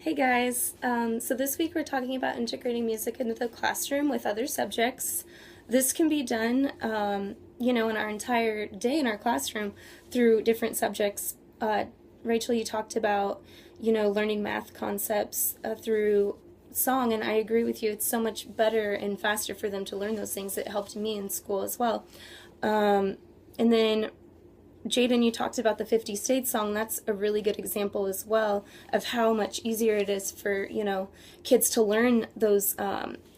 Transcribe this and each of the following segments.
Hey guys, so this week we're talking about integrating music into the classroom with other subjects. This can be done, in our entire day in our classroom through different subjects. Rachel, you talked about, learning math concepts through song, and I agree with you. It's so much better and faster for them to learn those things. It helped me in school as well. And then Jaden, you talked about the 50 States song. That's a really good example as well of how much easier it is for, kids to learn those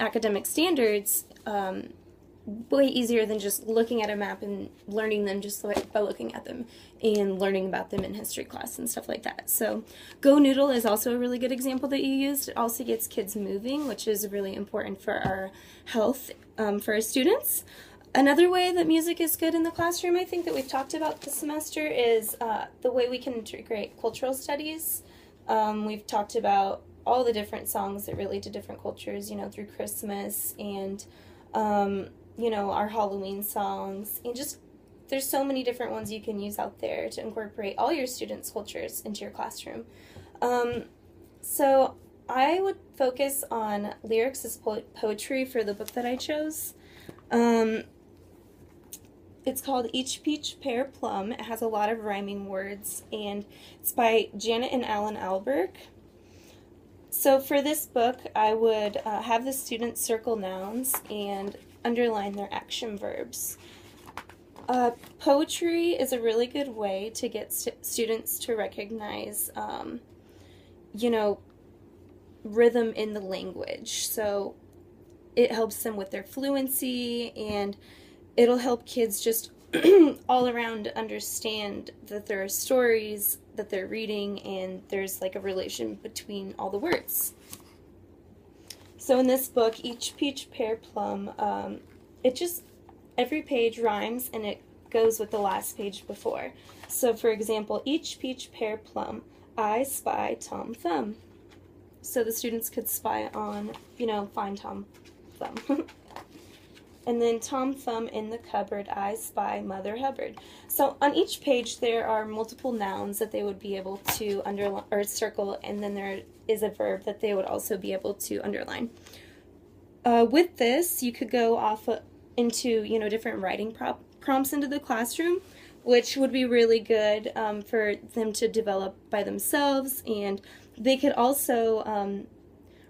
academic standards way easier than just looking at a map and learning them just by looking at them and learning about them in history class and stuff like that. So Go Noodle is also a really good example that you used. It also gets kids moving, which is really important for our health for our students. Another way that music is good in the classroom, I think, that we've talked about this semester is the way we can integrate cultural studies. We've talked about all the different songs that relate to different cultures, through Christmas and, our Halloween songs. And just, there's so many different ones you can use out there to incorporate all your students' cultures into your classroom. So I would focus on lyrics as poetry for the book that I chose. It's called Each Peach Pear Plum. It has a lot of rhyming words, and it's by Janet and Alan Alberg. So for this book, I would have the students circle nouns and underline their action verbs. Poetry is a really good way to get students to recognize, rhythm in the language. So it helps them with their fluency, and it'll help kids just all around understand that there are stories that they're reading and there's like a relation between all the words. So in this book, Each Peach Pear Plum, every page rhymes and it goes with the last page before. So for example, each peach pear plum, I spy Tom Thumb. So the students could spy on, find Tom Thumb. And then Tom Thumb in the cupboard, I spy Mother Hubbard. So on each page there are multiple nouns that they would be able to underline or circle, and then there is a verb that they would also be able to underline. With this, you could go off into different writing prompts into the classroom, which would be really good for them to develop by themselves. And they could also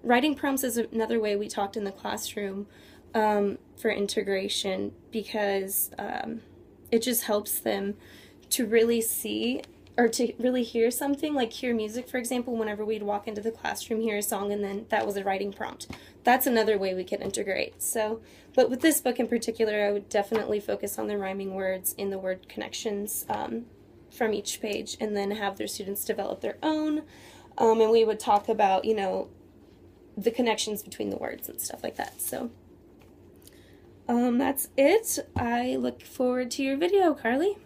writing prompts is another way we talked in the classroom. For integration, because it just helps them to really see or to really hear something, like hear music, for example. Whenever we'd walk into the classroom, hear a song, and then that was a writing prompt. That's another way we can integrate. So, but with this book in particular, I would definitely focus on the rhyming words and the word connections from each page, and then have their students develop their own, and we would talk about, the connections between the words and stuff like that. So that's it. I look forward to your video, Carly.